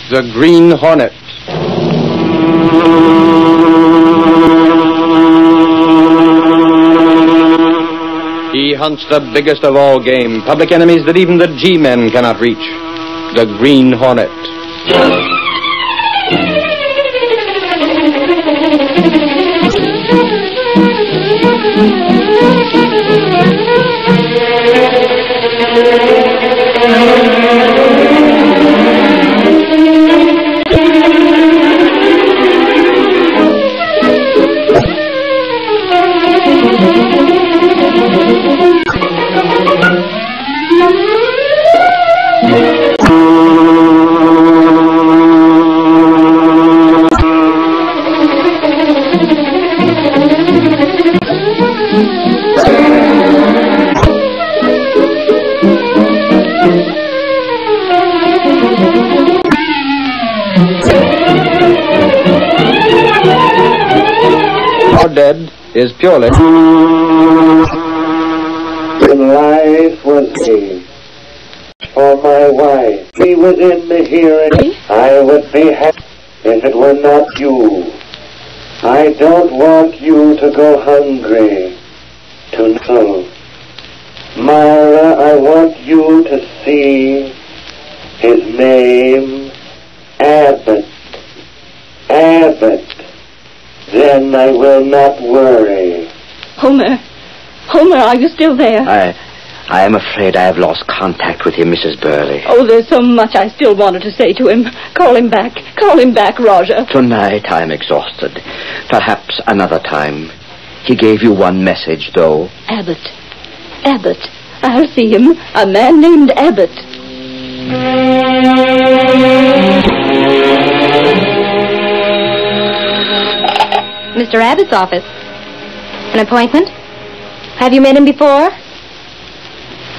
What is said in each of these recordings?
The green hornet. He hunts the biggest of all game, public enemies that even the G-men cannot reach. The green hornet. Dead is purely. When life was me, for my wife, be within the here and I would be happy if it were not you. I don't want you to go hungry, to know. Myra, I want you to see his name, Abbott. Abbott. Then I will not worry. Homer, are you still there? I am afraid I have lost contact with him, Mrs. Burley. Oh, there's so much I still wanted to say to him. Call him back, Roger. Tonight I am exhausted. Perhaps another time. He gave you one message, though. Abbott. I'll see him. A man named Abbott. Mr. Abbott's office. An appointment? Have you met him before?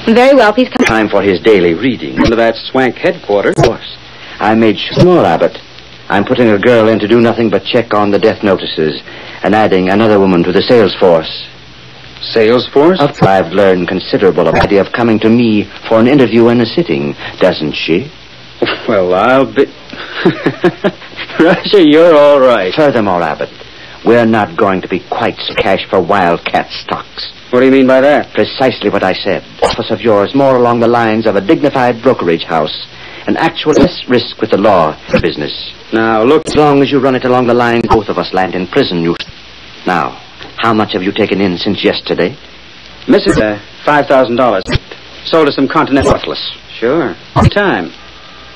Very well, please come. Time for his daily reading. Under that swank headquarters. Of course. I made sure, Abbott. I'm putting a girl in to do nothing but check on the death notices and adding another woman to the sales force. Sales force? I've learned considerable of the idea of coming to me for an interview and a sitting, doesn't she? Well, I'll be... Roger, you're all right. Furthermore, Abbott, we're not going to be quite cash for wildcat stocks. What do you mean by that? Precisely what I said. Office of yours more along the lines of a dignified brokerage house. An actual less risk with the law business. Now, look... As long as you run it along the lines, both of us land in prison. Now, how much have you taken in since yesterday? Mrs. $5,000. Sold us some Continental. Worthless. Sure. What time?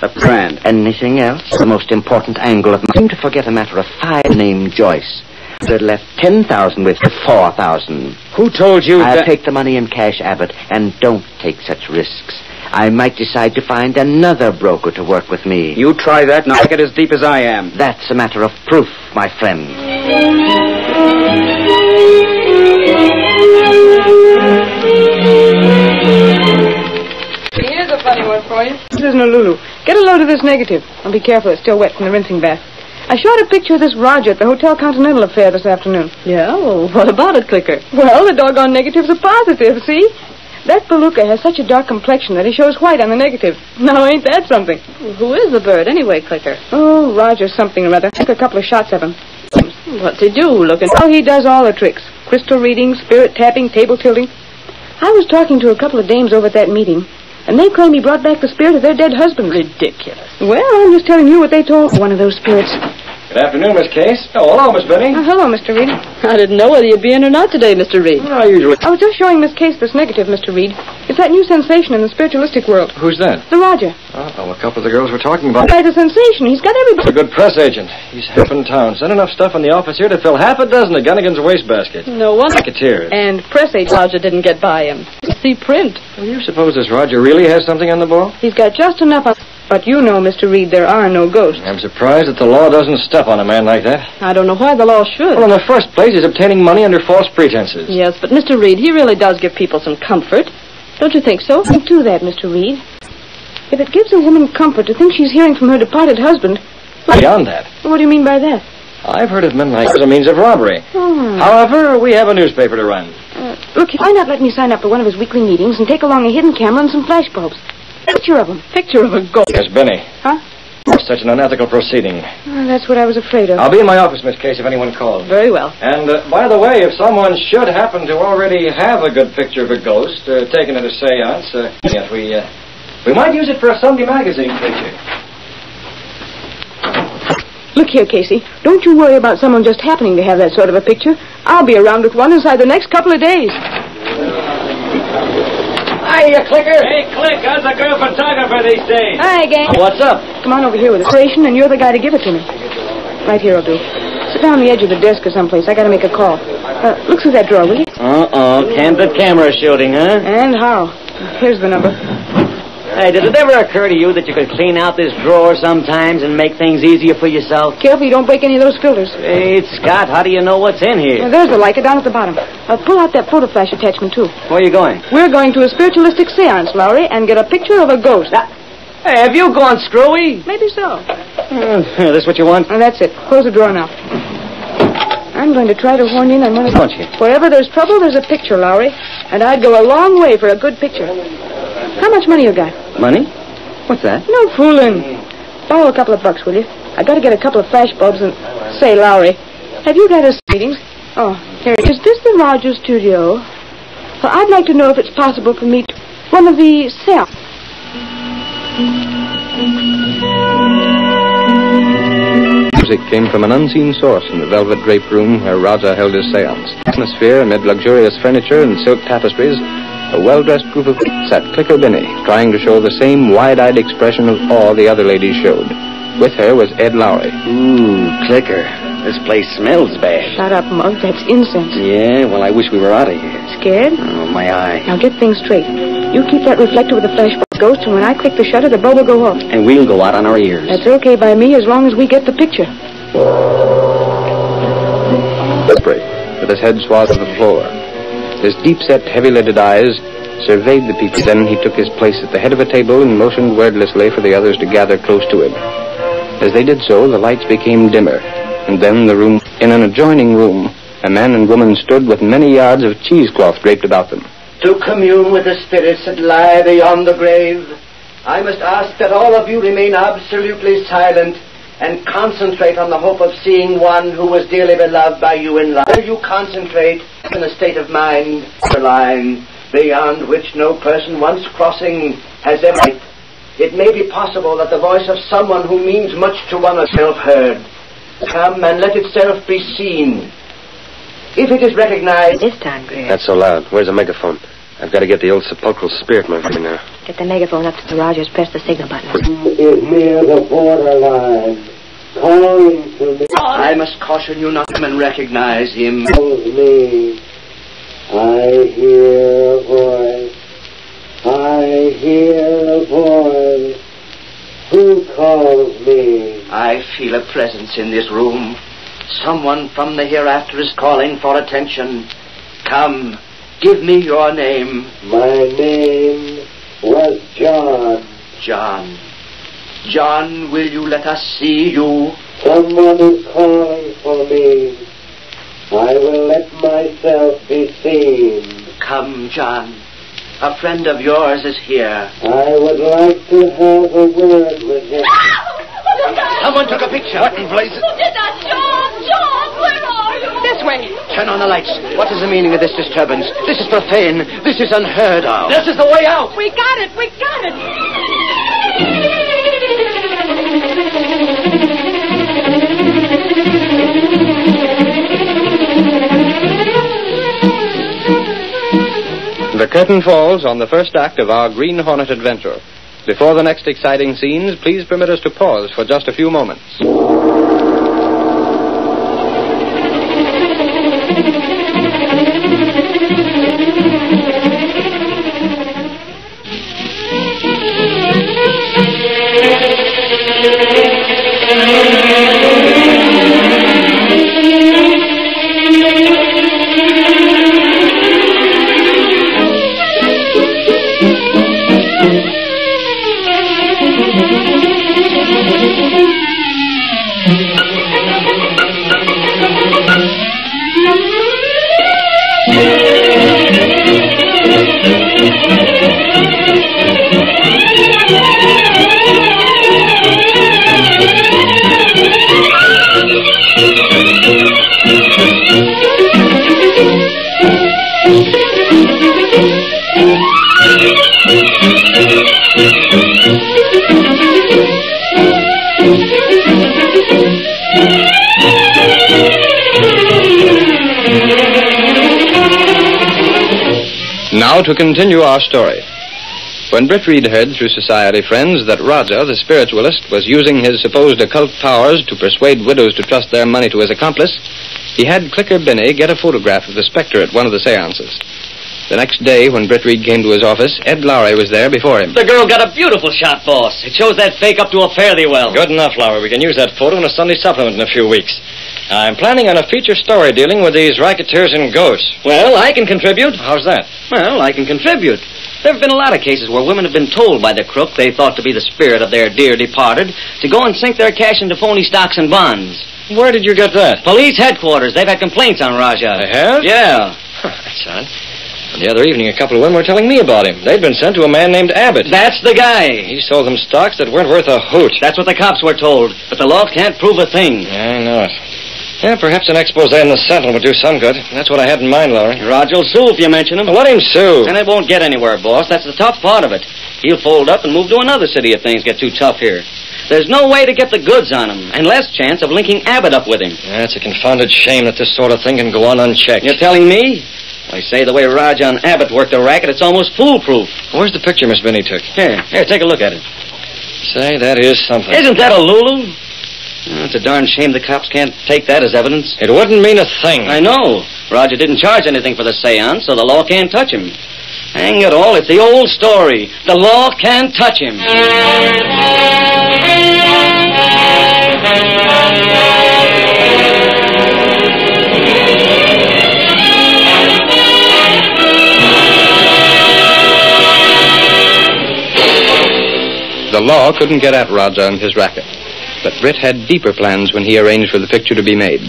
$1,000. Anything else? The most important angle of... Seem to forget a matter of 5 named Joyce. That left 10,000 with 4,000. Who told you I'll that... take the money in cash, Abbott, and don't take such risks. I might decide to find another broker to work with me. You try that, and I'll get as deep as I am. That's a matter of proof, my friend. Here's a funny one for you. This isn't a Lulu. Get a load of this negative. I'll be careful, it's still wet from the rinsing bath. I shot a picture of this Roger at the Hotel Continental affair this afternoon. Yeah? Well, what about it, Clicker? Well, the doggone negative's a positive, see? That Beluga has such a dark complexion that he shows white on the negative. Now, ain't that something? Well, who is the bird, anyway, Clicker? Oh, Roger something or other. I took a couple of shots of him. What's he do, looking... Oh, he does all the tricks. Crystal reading, spirit tapping, table tilting. I was talking to a couple of dames over at that meeting, and they claim he brought back the spirit of their dead husband. Ridiculous. Well, I'm just telling you what they told one of those spirits. Good afternoon, Miss Case. Oh, hello, Miss Benny. Hello, Mr. Reed. I didn't know whether you'd be in or not today, Mr. Reed. I usually... I was just showing Miss Case this negative, Mr. Reed. It's that new sensation in the spiritualistic world. Who's that? The Roger. Oh, a couple of the girls were talking about... Quite a sensation. He's got everybody... A good press agent. He's up in town. Sent enough stuff in the office here to fill half a dozen of Gunnigan's wastebasket. No wonder. Racketeers. And press agent. Roger didn't get by him. See print. Well, you suppose this Roger really has something on the ball? He's got just enough on... But you know, Mr. Reed, there are no ghosts. I'm surprised that the law doesn't step on a man like that. I don't know why the law should. Well, in the first place, he's obtaining money under false pretenses. Yes, but Mr. Reed, he really does give people some comfort. Don't you think so? Think to that, Mr. Reed. If it gives a woman comfort to think she's hearing from her departed husband... Beyond that. What do you mean by that? I've heard of men like as a means of robbery. However, we have a newspaper to run. Look, why not let me sign up for one of his weekly meetings and take along a hidden camera and some flash bulbs? Picture of him. Picture of a ghost. Yes, Benny. Huh? such an unethical proceeding. Well, that's what I was afraid of. I'll be in my office, Miss Case, if anyone calls. Very well. And, by the way, if someone should happen to already have a good picture of a ghost taken at a seance, yes, we might use it for a Sunday magazine picture. Look here, Casey. Don't you worry about someone just happening to have that sort of a picture. I'll be around with one inside the next couple of days. Hiya, Clicker. Hey, Click, how's a girl photographer these days? Hi, gang. What's up? Come on over here with the station, and you're the guy to give it to me. Right here will do. Sit down on the edge of the desk or someplace. I got to make a call. Look through that drawer, will you? Candid camera shooting, huh? And how? Here's the number. Hey, did it ever occur to you that you could clean out this drawer sometimes and make things easier for yourself? Careful you don't break any of those filters. Hey, Scott, how do you know what's in here? There's the Leica down at the bottom. Pull out that photo flash attachment, too. Where are you going? We're going to a spiritualistic seance, Lowry, and get a picture of a ghost. Hey, have you gone screwy? Maybe so. This what you want? That's it. Close the drawer now. I'm going to try to horn in on one of Don't you? Wherever there's trouble, there's a picture, Lowry. And I'd go a long way for a good picture. How much money you got? Money? What's that? No fooling. Borrow a couple of bucks, will you? I got to get a couple of flash bulbs and... Say, Lowry, have you got a meetings? Oh, here. Is this the Rogers studio? Well, I'd like to know if it's possible for me to... One of the seance. Music came from an unseen source in the velvet draped room where Raja held his seance. Atmosphere amid luxurious furniture and silk tapestries, a well-dressed group of sat Clicker Binney, trying to show the same wide-eyed expression of awe the other ladies showed. With her was Ed Lowry. Ooh, Clicker. This place smells bad. Shut up, Mug. That's incense. Yeah, well, I wish we were out of here. Scared? Oh, my eye. Now get things straight. You keep that reflector with the flash ghost, and when I click the shutter, the bulb will go off. And we'll go out on our ears. That's okay by me as long as we get the picture. With his head swathed to the floor. His deep-set, heavy-lidded eyes surveyed the people. Then he took his place at the head of a table and motioned wordlessly for the others to gather close to him. As they did so, the lights became dimmer, and then the room... In an adjoining room, a man and woman stood with many yards of cheesecloth draped about them. To commune with the spirits that lie beyond the grave, I must ask that all of you remain absolutely silent and concentrate on the hope of seeing one who was dearly beloved by you in life. Will you concentrate in a state of mind, the line beyond which no person once crossing has ever... It may be possible that the voice of someone who means much to one is self-heard. Come and let itself be seen. If it is recognized... This time, Greer. That's so loud. Where's the megaphone? I've got to get the old sepulchral spirit moving now. Get the megaphone up to Rogers. Press the signal button. Is near the borderline, calling to me. I must caution you not to recognize him. Calls me. I hear a voice. I hear a voice. Who calls me? I feel a presence in this room. Someone from the hereafter is calling for attention. Come, give me your name. My name was John. John. John, will you let us see you? Someone is calling for me. I will let myself be seen. Come, John. A friend of yours is here. I would like to have a word with him. Someone took a picture. What in blazes? Who did that? John, where are you? This way. Turn on the lights. What is the meaning of this disturbance? This is profane. This is unheard of. This is the way out! We got it. The curtain falls on the first act of our Green Hornet adventure. Before the next exciting scenes, please permit us to pause for just a few moments. now to continue our story. When Britt Reed heard through society friends that Raja, the spiritualist, was using his supposed occult powers to persuade widows to trust their money to his accomplice, he had Clicker Binney get a photograph of the specter at one of the seances. The next day, when Britt Reed came to his office, Ed Lowry was there before him. The girl got a beautiful shot, boss. It shows that fake up to a fairly well. Good enough, Lowry. We can use that photo in a Sunday supplement in a few weeks. I'm planning on a feature story dealing with these racketeers and ghosts. Well, I can contribute. How's that? Well, I can contribute. There have been a lot of cases where women have been told by the crook they thought to be the spirit of their dear departed to go and sink their cash into phony stocks and bonds. Where did you get that? Police headquarters. They've had complaints on Raja. They have? Yeah. That's odd. The other evening, a couple of women were telling me about him. They'd been sent to a man named Abbott. That's the guy. He sold them stocks that weren't worth a hoot. That's what the cops were told. But the law can't prove a thing. Yeah, I know it. Yeah, perhaps an expose in the Sentinel would do some good. That's what I had in mind, Lowry. Roger will sue if you mention him. Let him sue. And it won't get anywhere, boss. That's the tough part of it. He'll fold up and move to another city if things get too tough here. There's no way to get the goods on him, and less chance of linking Abbott up with him. Yeah, it's a confounded shame that this sort of thing can go on unchecked. You're telling me? I say the way Raja and Abbott worked the racket, it's almost foolproof. Where's the picture Miss Binney took? Here, take a look at it. Say, that is something. Isn't that a Lulu? Oh, it's a darn shame the cops can't take that as evidence. It wouldn't mean a thing. I know. Roger didn't charge anything for the seance, so the law can't touch him. Hang it all, it's the old story. The law can't touch him. The law couldn't get at Raja and his racket. But Britt had deeper plans when he arranged for the picture to be made.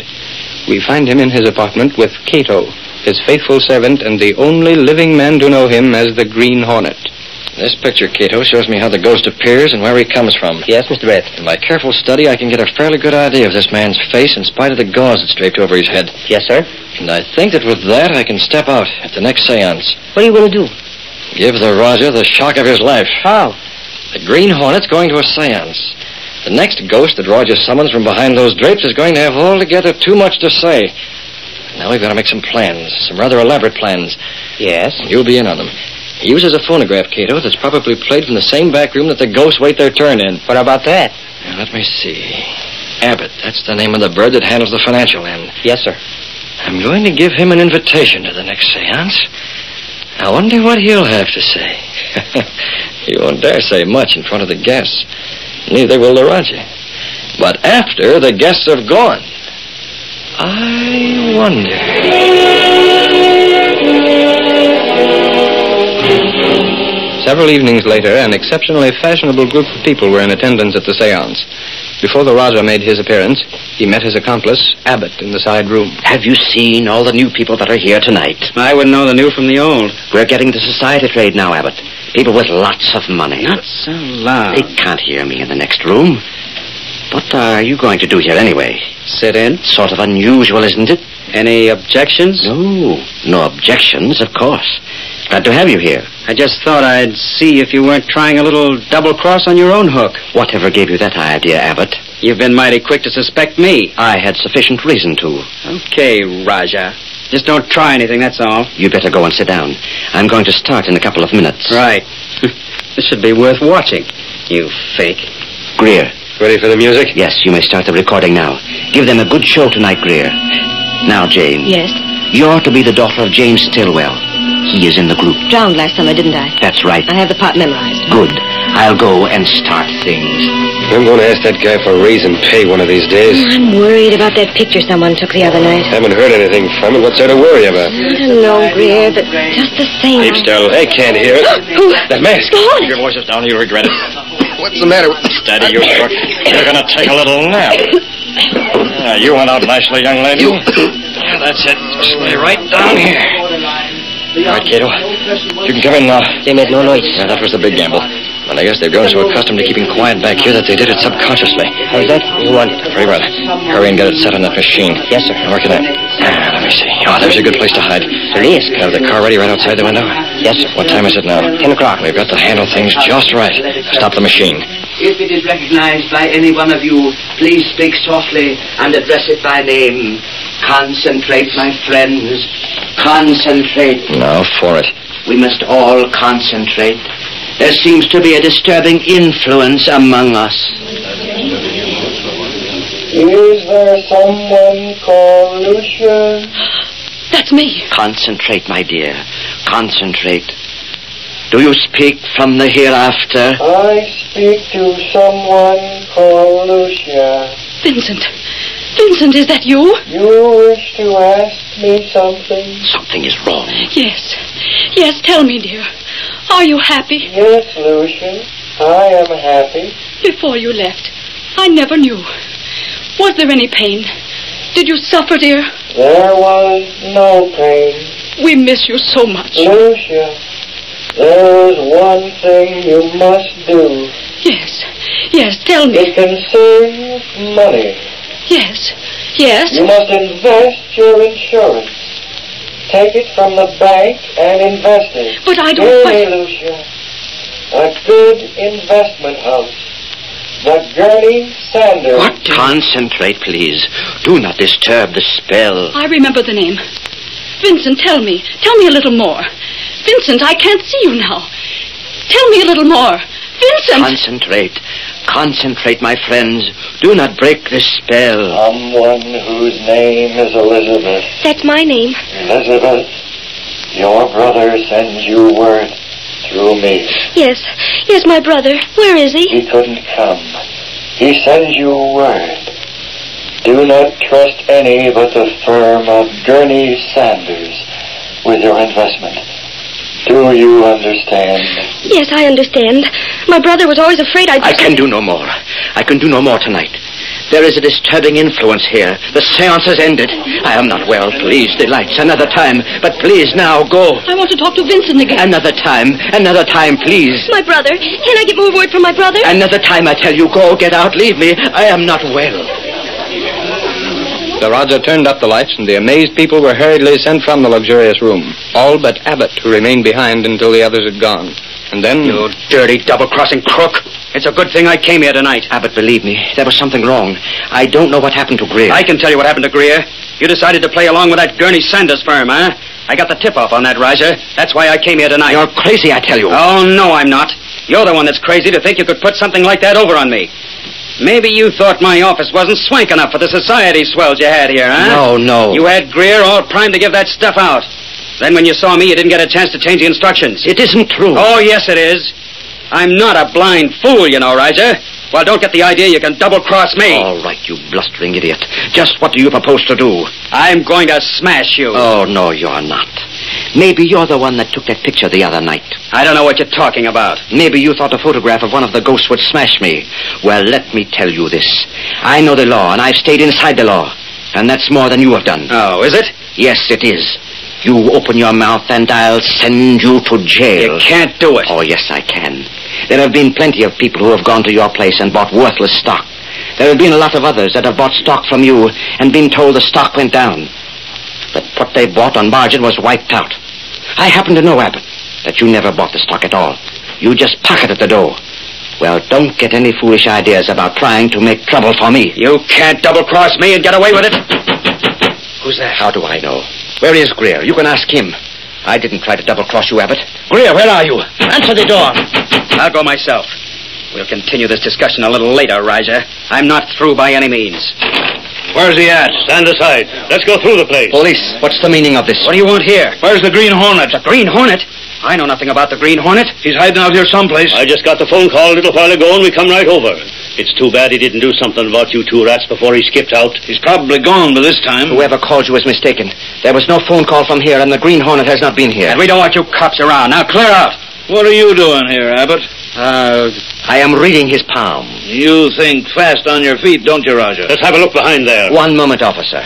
We find him in his apartment with Cato, his faithful servant and the only living man to know him as the Green Hornet. This picture, Cato, shows me how the ghost appears and where he comes from. Yes, Mr. Brett. In my careful study, I can get a fairly good idea of this man's face in spite of the gauze that's draped over his head. Yes, sir. And I think that with that, I can step out at the next seance. What are you going to do? Give the Raja the shock of his life. How? The Green Hornet's going to a seance. The next ghost that Roger summons from behind those drapes is going to have altogether too much to say. Now we've got to make some plans, some rather elaborate plans. Yes? You'll be in on them. He uses a phonograph, Cato, that's probably played from the same back room that the ghosts wait their turn in. What about that? Now, let me see. Abbott, that's the name of the bird that handles the financial end. Yes, sir. I'm going to give him an invitation to the next seance. I wonder what he'll have to say. He won't dare say much in front of the guests. Neither will the Raja. But after the guests have gone, I wonder. Several evenings later, an exceptionally fashionable group of people were in attendance at the seance. Before the Raja made his appearance, he met his accomplice, Abbott, in the side room. Have you seen all the new people that are here tonight? I wouldn't know the new from the old. We're getting the society trade now, Abbott. People with lots of money. Not so loud. They can't hear me in the next room. What are you going to do here anyway? Sit in. Sort of unusual, isn't it? Any objections? No objections, of course. Glad to have you here. I just thought I'd see if you weren't trying a little double-cross on your own hook. Whatever gave you that idea, Abbott? You've been mighty quick to suspect me. I had sufficient reason to. Okay, Raja. Just don't try anything, that's all. You better go and sit down. I'm going to start in a couple of minutes. Right. This should be worth watching, you fake. Greer. Ready for the music? Yes, you may start the recording now. Give them a good show tonight, Greer. Now, Jane. Yes? You're to be the daughter of James Stillwell. He is in the group. Drowned last summer, didn't I? That's right. I have the part memorized. Good. I'll go and start things. I'm going to ask that guy for a raise and pay one of these days. I'm worried about that picture someone took the other night. Haven't heard anything from it. What's there to worry about? I don't know, Greer, but just the same. Keep still. They can't hear it. That mask. Gone. Keep your voices down. You'll regret it. What's the matter? Steady, you crook. You're going to take a little nap. You went out nicely, young lady. Yeah, that's it. Just lay right down here. All right, Cato. You can come in now. They made no noise. Yeah, that was the big gamble. And I guess they've grown so accustomed to keeping quiet back here that they did it subconsciously. How's that? You want it? Very well. Hurry and get it set on that machine. Yes, sir. Now, where can I... let me see. Oh, there's a good place to hide. There is. Can I have the car ready right outside the window? Yes, sir. What time is it now? 10 o'clock. We've got to handle things just right. Stop the machine. If it is recognized by any one of you, please speak softly and address it by name. Concentrate, my friends. Concentrate. Now for it. We must all concentrate. There seems to be a disturbing influence among us. Is there someone called Lucia? That's me. Concentrate, my dear. Concentrate. Do you speak from the hereafter? I speak to someone called Lucia. Vincent. Vincent, is that you? You wish to ask me something? Something is wrong. Yes. Yes, tell me, dear. Are you happy? Yes, Lucia. I am happy. Before you left, I never knew. Was there any pain? Did you suffer, dear? There was no pain. We miss you so much. Lucia, there is one thing you must do. Yes. Yes, tell me. It can save money. Yes. Yes. You must invest your insurance. Take it from the bank and invest it. But I don't... Hear me, Lucia. A good investment house. The Gurney Sanders. What? Concentrate, please. Do not disturb the spell. I remember the name. Vincent, tell me. Tell me a little more. Vincent, I can't see you now. Tell me a little more. Vincent! Concentrate. Concentrate, my friends. Do not break the spell. Someone whose name is Elizabeth. That's my name. Elizabeth, your brother sends you word through me. Yes. Yes, my brother. Where is he? He couldn't come. He sends you word. Do not trust any but the firm of Gurney Sanders with your investment. Do you understand? Yes, I understand. My brother was always afraid I'd... I can do no more. I can do no more tonight. There is a disturbing influence here. The seance has ended. I am not well. Please, delights. Another time. But please, now, go. I want to talk to Vincent again. Another time. Another time, please. My brother. Can I get more word from my brother? Another time, I tell you. Go, get out, leave me. I am not well. The Raja turned up the lights, and the amazed people were hurriedly sent from the luxurious room. All but Abbott, who remained behind until the others had gone. And then... You dirty, double-crossing crook. It's a good thing I came here tonight. Abbott, believe me, there was something wrong. I don't know what happened to Greer. I can tell you what happened to Greer. You decided to play along with that Gurney Sanders firm, huh? I got the tip-off on that, Raja. That's why I came here tonight. You're crazy, I tell you. Oh, no, I'm not. You're the one that's crazy to think you could put something like that over on me. Maybe you thought my office wasn't swank enough for the society swells you had here, huh? No. You had Greer all primed to give that stuff out. Then when you saw me, you didn't get a chance to change the instructions. It isn't true. Oh, yes, it is. I'm not a blind fool, you know, Raja. Well, don't get the idea you can double-cross me. All right, you blustering idiot. Just what do you propose to do? I'm going to smash you. Oh, no, you're not. Maybe you're the one that took that picture the other night. I don't know what you're talking about. Maybe you thought a photograph of one of the ghosts would smash me. Well, let me tell you this. I know the law, and I've stayed inside the law. And that's more than you have done. Oh, is it? Yes, it is. You open your mouth and I'll send you to jail. You can't do it. Oh, yes, I can. There have been plenty of people who have gone to your place and bought worthless stock. There have been a lot of others that have bought stock from you and been told the stock went down. But what they bought on margin was wiped out. I happen to know, Abbott, that you never bought the stock at all. You just pocketed the dough. Well, don't get any foolish ideas about trying to make trouble for me. You can't double-cross me and get away with it. Who's that? How do I know? Where is Greer? You can ask him. I didn't try to double-cross you, Abbott. Greer, where are you? Answer the door. I'll go myself. We'll continue this discussion a little later, Raja. I'm not through by any means. Where's he at? Stand aside. Let's go through the place. Police, what's the meaning of this? What do you want here? Where's the Green Hornet? The Green Hornet? I know nothing about the Green Hornet. He's hiding out here someplace. I just got the phone call a little while ago and we come right over. It's too bad he didn't do something about you two rats before he skipped out. He's probably gone by this time. Whoever called you was mistaken. There was no phone call from here and the Green Hornet has not been here. And we don't want you cops around. Now clear out. What are you doing here, Abbott? I am reading his palm. You think fast on your feet, don't you, Roger? Let's have a look behind there. One moment, officer.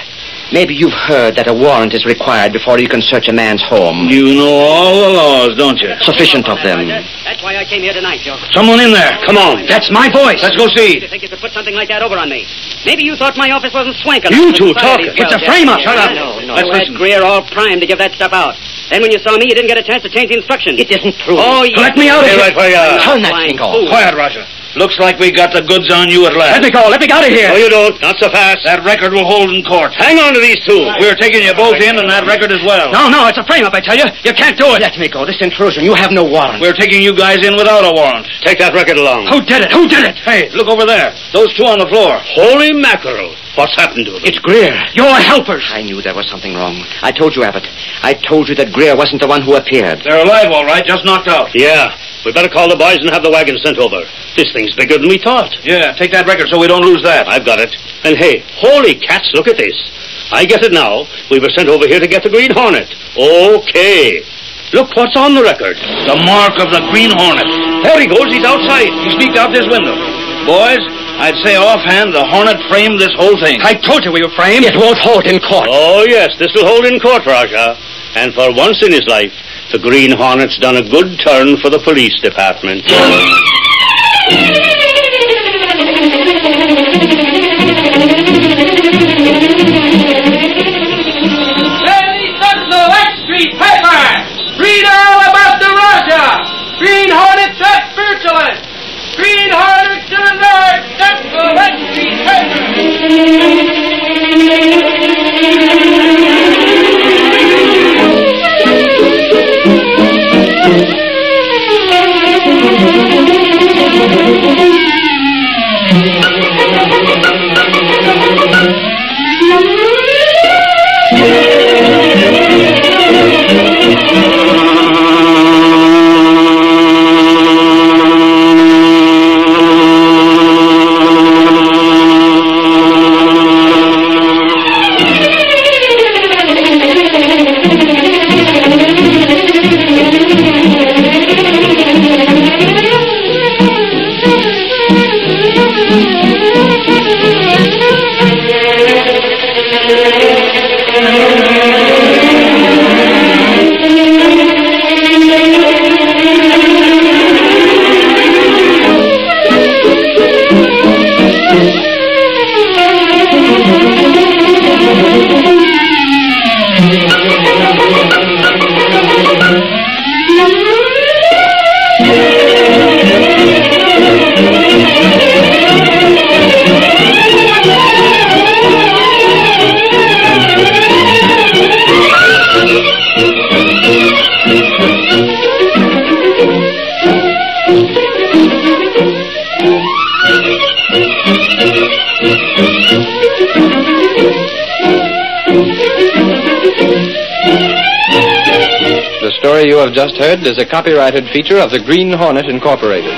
Maybe you've heard that a warrant is required before you can search a man's home. You know all the laws, don't you? Sufficient of them. That's why I came here tonight, Joe. Someone in there. Come on. That's my voice. Let's go see. You think you could put something like that over on me? Maybe you thought my office wasn't swank enough. You two talking. It's a frame-up. Shut up. No. Let's You had Greer all primed to give that stuff out. Then when you saw me, you didn't get a chance to change the instructions. It isn't true. Oh, yes. Let me out of here. Right where you are. Turn that thing off. Quiet, Roger. Looks like we got the goods on you at last. Let me go. Let me get out of here. No, you don't. Not so fast. That record will hold in court. Hang on to these two. We're taking you both in and that record as well. No, it's a frame-up, I tell you. You can't do it. Let me go. This intrusion. You have no warrant. We're taking you guys in without a warrant. Take that record along. Who did it? Who did it? Hey, look over there. Those two on the floor. Holy mackerel. What's happened to them? It's Greer. Your helpers. I knew there was something wrong. I told you, Abbott. I told you that Greer wasn't the one who appeared. They're alive, all right. Just knocked out. Yeah. We better call the boys and have the wagon sent over. This thing's bigger than we thought. Yeah, take that record so we don't lose that. I've got it. And hey, holy cats, look at this. I get it now. We were sent over here to get the Green Hornet. Okay. Look what's on the record. The mark of the Green Hornet. There he goes. He's outside. He sneaked out this window. Boys, I'd say offhand the Hornet framed this whole thing. I told you we were framed. It won't hold in court. Oh, yes, this will hold in court, Raja. And for once in his life, the Green Hornet's done a good turn for the police department. Ladies, sons of Street paper! Read all about the Raja! Green Hornet's at spiritualist! Green Hornet to the north! That's the Street paper! The story you have just heard is a copyrighted feature of the Green Hornet Incorporated.